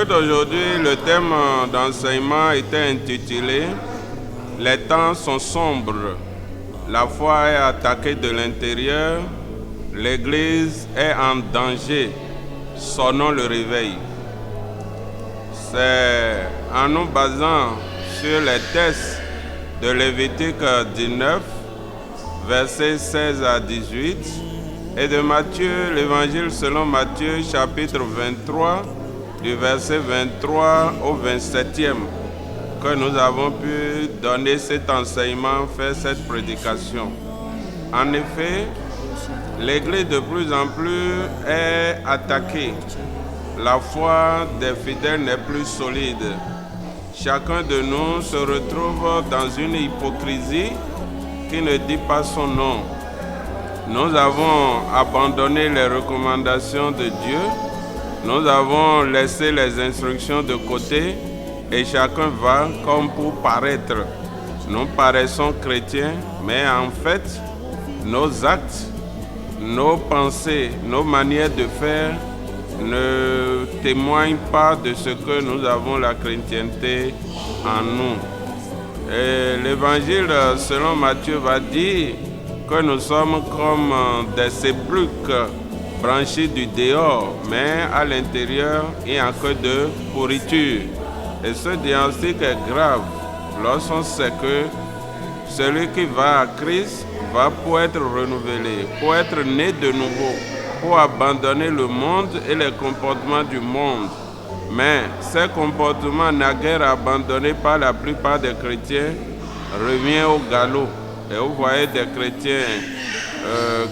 culte d'aujourd'hui, le thème d'enseignement était intitulé « Les temps sont sombres, la foi est attaquée de l'intérieur, l'Église est en danger, sonnons le réveil ». C'est en nous basant sur les textes de Lévitique 19, versets 16 à 18, et de Matthieu, l'évangile selon Matthieu, chapitre 23, du verset 23 au 27e, que nous avons pu donner cet enseignement, faire cette prédication. En effet, l'Église de plus en plus est attaquée. La foi des fidèles n'est plus solide. Chacun de nous se retrouve dans une hypocrisie qui ne dit pas son nom. Nous avons abandonné les recommandations de Dieu, nous avons laissé les instructions de côté et chacun va comme pour paraître. Nous paraissons chrétiens, mais en fait, nos actes, nos pensées, nos manières de faire ne témoignent pas de ce que nous avons la chrétienté en nous. Et l'évangile selon Matthieu va dire que nous sommes comme des sépulcres branchés du dehors, mais à l'intérieur, il n'y a que de pourriture. Et ce diagnostic est grave lorsqu'on sait que celui qui va à Christ va pour être renouvelé, pour être né de nouveau, pour abandonner le monde et les comportements du monde. Mais ces comportements naguère abandonnés par la plupart des chrétiens reviennent au galop. Et vous voyez des chrétiens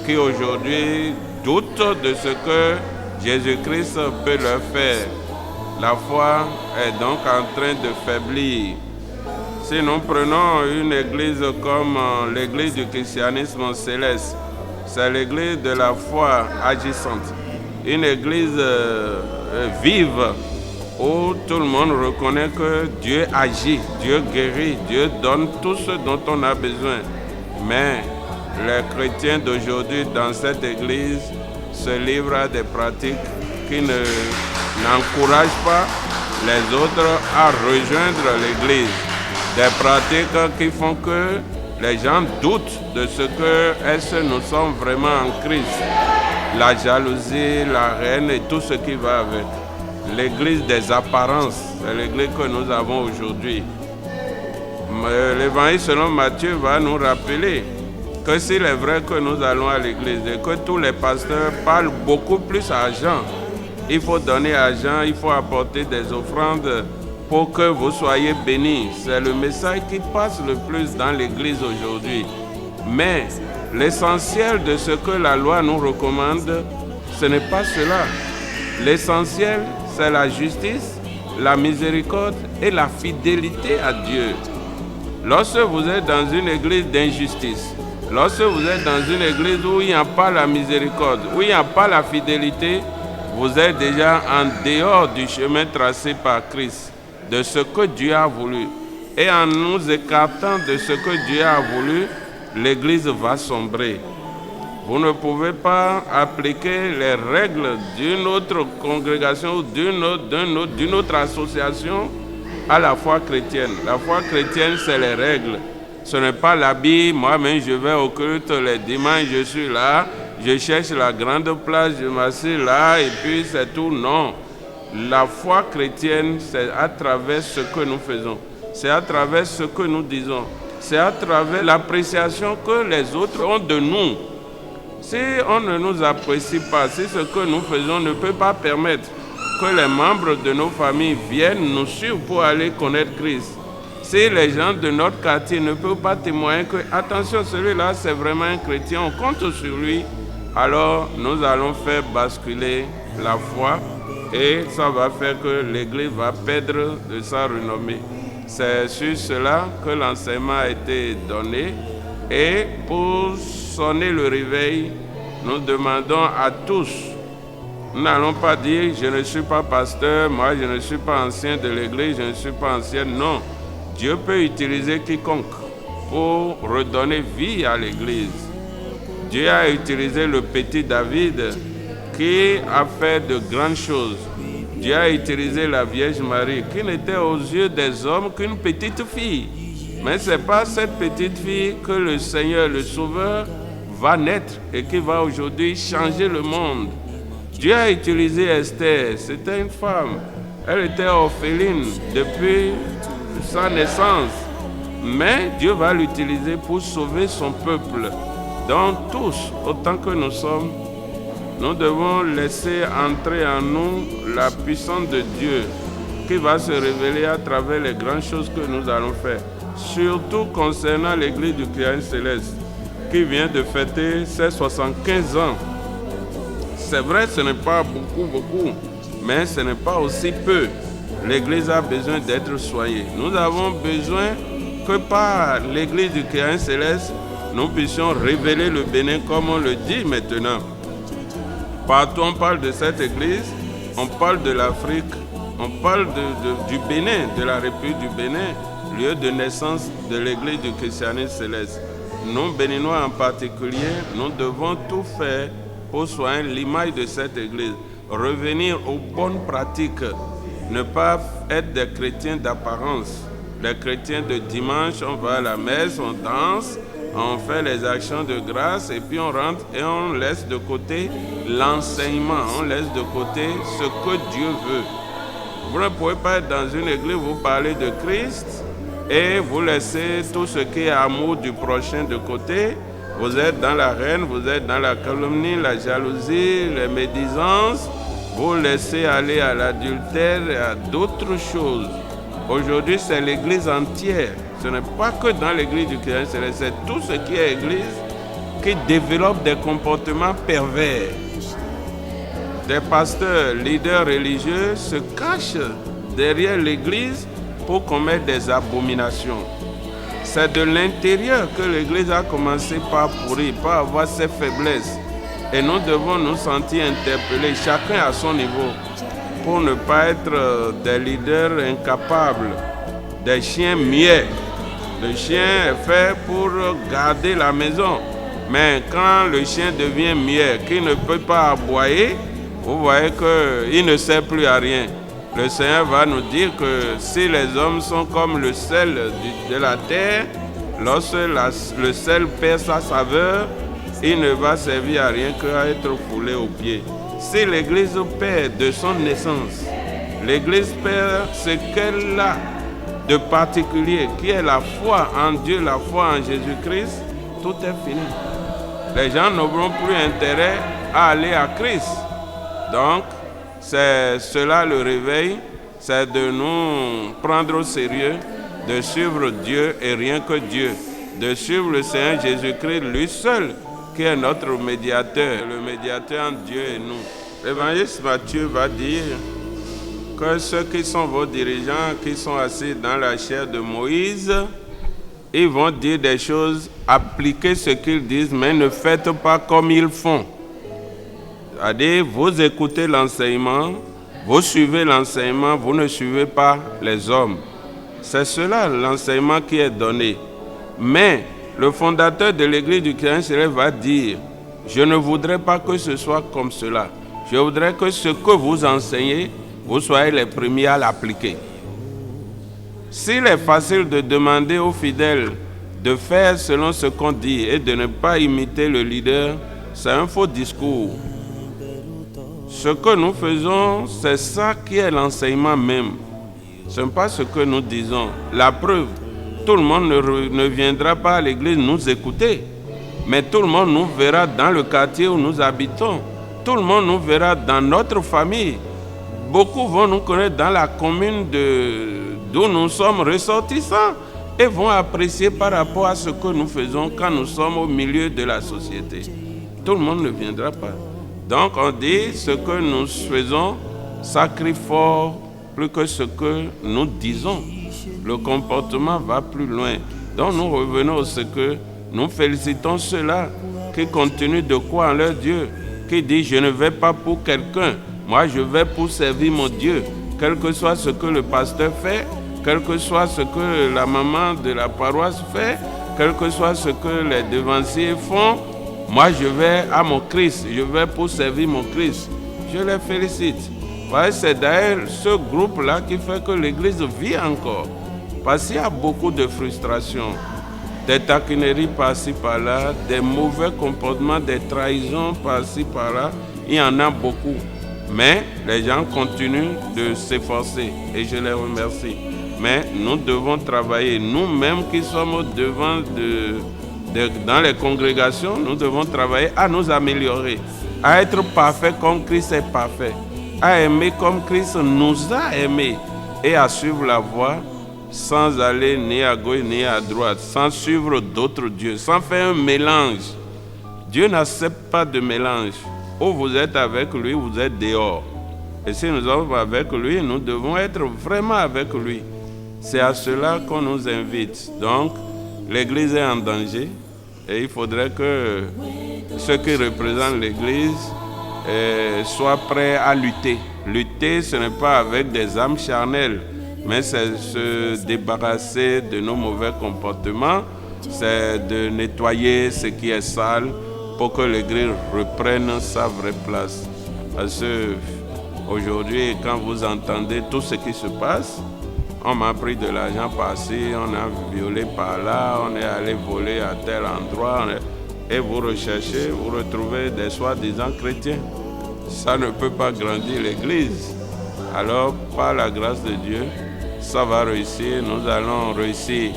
qui aujourd'hui doutent de ce que Jésus-Christ peut leur faire. La foi est donc en train de faiblir. Si nous prenons une église comme l'église du christianisme céleste, c'est l'église de la foi agissante. Une église vive où tout le monde reconnaît que Dieu agit, Dieu guérit, Dieu donne tout ce dont on a besoin. Mais les chrétiens d'aujourd'hui dans cette église se livrent à des pratiques qui n'encouragent pas les autres à rejoindre l'église. Des pratiques qui font que les gens doutent de ce que est-ce que nous sommes vraiment en Christ. La jalousie, la haine et tout ce qui va avec. L'église des apparences, c'est l'église que nous avons aujourd'hui. L'évangile selon Matthieu va nous rappeler que s'il est vrai que nous allons à l'église et que tous les pasteurs parlent beaucoup plus argent, il faut donner argent, il faut apporter des offrandes pour que vous soyez bénis. C'est le message qui passe le plus dans l'église aujourd'hui. Mais l'essentiel de ce que la loi nous recommande, ce n'est pas cela. L'essentiel, c'est la justice, la miséricorde et la fidélité à Dieu. Lorsque vous êtes dans une église d'injustice, lorsque vous êtes dans une église où il n'y a pas la miséricorde, où il n'y a pas la fidélité, vous êtes déjà en dehors du chemin tracé par Christ, de ce que Dieu a voulu. Et en nous écartant de ce que Dieu a voulu, l'église va sombrer. Vous ne pouvez pas appliquer les règles d'une autre congrégation ou d'une autre association à la foi chrétienne. La foi chrétienne, c'est les règles. Ce n'est pas l'habit, moi-même je vais au culte les dimanches, je suis là, je cherche la grande place, je m'assieds là et puis c'est tout. Non. La foi chrétienne, c'est à travers ce que nous faisons. C'est à travers ce que nous disons. C'est à travers l'appréciation que les autres ont de nous. Si on ne nous apprécie pas, si ce que nous faisons ne peut pas permettre que les membres de nos familles viennent nous suivre pour aller connaître Christ, si les gens de notre quartier ne peuvent pas témoigner que, attention, celui-là c'est vraiment un chrétien, on compte sur lui, alors nous allons faire basculer la foi et ça va faire que l'Église va perdre de sa renommée. C'est sur cela que l'enseignement a été donné et pour sonner le réveil, nous demandons à tous, nous n'allons pas dire je ne suis pas pasteur, moi je ne suis pas ancien de l'Église, je ne suis pas ancienne, non. Dieu peut utiliser quiconque pour redonner vie à l'Église. Dieu a utilisé le petit David qui a fait de grandes choses. Dieu a utilisé la Vierge Marie, qui n'était aux yeux des hommes qu'une petite fille. Mais ce n'est pas cette petite fille que le Seigneur, le Sauveur, va naître et qui va aujourd'hui changer le monde. Dieu a utilisé Esther, c'était une femme. Elle était orpheline depuis sa naissance. Mais Dieu va l'utiliser pour sauver son peuple. Donc tous, autant que nous sommes, nous devons laisser entrer en nous la puissance de Dieu qui va se révéler à travers les grandes choses que nous allons faire. Surtout concernant l'église du Christ céleste qui vient de fêter ses 75 ans. C'est vrai, ce n'est pas beaucoup, mais ce n'est pas aussi peu. L'église a besoin d'être soignée. Nous avons besoin que par l'église du Christ céleste, nous puissions révéler le Bénin comme on le dit maintenant. Partout on parle de cette église, on parle de l'Afrique, on parle du Bénin, de la République du Bénin, lieu de naissance de l'église du christianisme céleste. Nous, Béninois en particulier, nous devons tout faire pour soigner l'image de cette église, revenir aux bonnes pratiques, ne pas être des chrétiens d'apparence. Les chrétiens de dimanche, on va à la messe, on danse, on fait les actions de grâce et puis on rentre et on laisse de côté l'enseignement, on laisse de côté ce que Dieu veut. Vous ne pouvez pas être dans une église, vous parlez de Christ et vous laissez tout ce qui est amour du prochain de côté. Vous êtes dans la haine, vous êtes dans la calomnie, la jalousie, les médisances. Vous laissez aller à l'adultère et à d'autres choses. Aujourd'hui, c'est l'église entière. Ce n'est pas que dans l'église du Christ céleste, c'est tout ce qui est église qui développe des comportements pervers. Des pasteurs, leaders religieux se cachent derrière l'église pour commettre des abominations. C'est de l'intérieur que l'église a commencé par pourrir, par avoir ses faiblesses. Et nous devons nous sentir interpellés, chacun à son niveau, pour ne pas être des leaders incapables, des chiens muets. Le chien est fait pour garder la maison. Mais quand le chien devient muet, qu'il ne peut pas aboyer, vous voyez qu'il ne sert plus à rien. Le Seigneur va nous dire que si les hommes sont comme le sel de la terre, lorsque le sel perd sa saveur, il ne va servir à rien qu'à être foulé aux pieds. Si l'Église perd de son naissance, l'Église perd ce qu'elle a de particulier, qui est la foi en Dieu, la foi en Jésus-Christ, tout est fini. Les gens n'auront plus intérêt à aller à Christ. Donc, c'est cela le réveil, c'est de nous prendre au sérieux, de suivre Dieu et rien que Dieu, de suivre le Seigneur Jésus-Christ, lui seul, qui est notre médiateur, le médiateur entre Dieu et nous. L'évangéliste Matthieu va dire que ceux qui sont vos dirigeants, qui sont assis dans la chair de Moïse, ils vont dire des choses, appliquer ce qu'ils disent, mais ne faites pas comme ils font. C'est-à-dire, vous écoutez l'enseignement, vous suivez l'enseignement, vous ne suivez pas les hommes. C'est cela l'enseignement qui est donné. Mais le fondateur de l'église du Christ céleste va dire, je ne voudrais pas que ce soit comme cela. Je voudrais que ce que vous enseignez, vous soyez les premiers à l'appliquer. S'il est facile de demander aux fidèles de faire selon ce qu'on dit et de ne pas imiter le leader, c'est un faux discours. Ce que nous faisons, c'est ça qui est l'enseignement même. Ce n'est pas ce que nous disons. La preuve, tout le monde ne viendra pas à l'église nous écouter, mais tout le monde nous verra dans le quartier où nous habitons. Tout le monde nous verra dans notre famille. Beaucoup vont nous connaître dans la commune d'où nous sommes ressortissants et vont apprécier par rapport à ce que nous faisons quand nous sommes au milieu de la société. Tout le monde ne viendra pas. Donc on dit ce que nous faisons, ça crie fort plus que ce que nous disons. Le comportement va plus loin. Donc nous revenons à ce que nous félicitons ceux-là qui continuent de croire en leur Dieu, qui disent je ne vais pas pour quelqu'un, moi je vais pour servir mon Dieu, quel que soit ce que le pasteur fait, quel que soit ce que la maman de la paroisse fait, quel que soit ce que les devanciers font, moi je vais à mon Christ, je vais pour servir mon Christ. Je les félicite. Ouais, c'est d'ailleurs ce groupe-là qui fait que l'Église vit encore. Parce qu'il y a beaucoup de frustration, des taquineries par-ci par-là, des mauvais comportements, des trahisons par-ci par-là. Il y en a beaucoup. Mais les gens continuent de s'efforcer et je les remercie. Mais nous devons travailler, nous-mêmes qui sommes au devant dans les congrégations, nous devons travailler à nous améliorer, à être parfaits comme Christ est parfait, à aimer comme Christ nous a aimés et à suivre la voie sans aller ni à gauche ni à droite, sans suivre d'autres dieux, sans faire un mélange. Dieu n'accepte pas de mélange. Ou vous êtes avec lui, vous êtes dehors. Et si nous sommes avec lui, nous devons être vraiment avec lui. C'est à cela qu'on nous invite. Donc, l'Église est en danger et il faudrait que ceux qui représentent l'Église soient prêts à lutter. Lutter, ce n'est pas avec des âmes charnelles, mais c'est se débarrasser de nos mauvais comportements, c'est de nettoyer ce qui est sale pour que l'Église reprenne sa vraie place. Parce que aujourd'hui, quand vous entendez tout ce qui se passe, on m'a pris de l'argent par-ci, on a violé par-là, on est allé voler à tel endroit, et vous recherchez, vous retrouvez des soi-disant chrétiens. Ça ne peut pas grandir l'Église. Alors, par la grâce de Dieu, ça va réussir. Nous allons réussir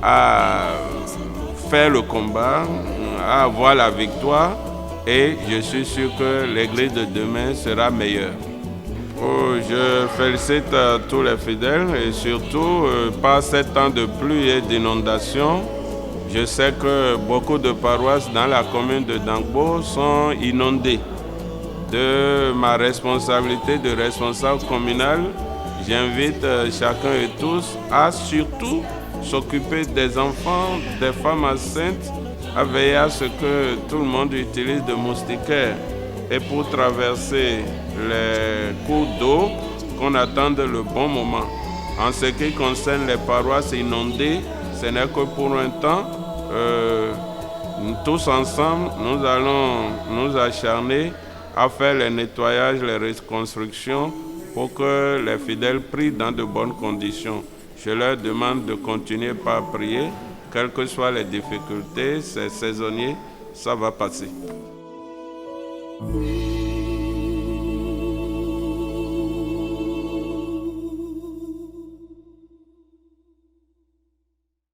à faire le combat, à avoir la victoire, et je suis sûr que l'Église de demain sera meilleure. Je félicite tous les fidèles et surtout par ces temps de pluie et d'inondation. Je sais que beaucoup de paroisses dans la commune de Dangbo sont inondées. De ma responsabilité de responsable communal, j'invite chacun et tous à surtout s'occuper des enfants, des femmes enceintes, à veiller à ce que tout le monde utilise de moustiquaires. Et pour traverser les cours d'eau, qu'on attende le bon moment. En ce qui concerne les paroisses inondées, ce n'est que pour un temps. Tous ensemble, nous allons nous acharner à faire les nettoyages, les reconstructions pour que les fidèles prient dans de bonnes conditions. Je leur demande de continuer par prier, quelles que soient les difficultés, c'est saisonnier, ça va passer.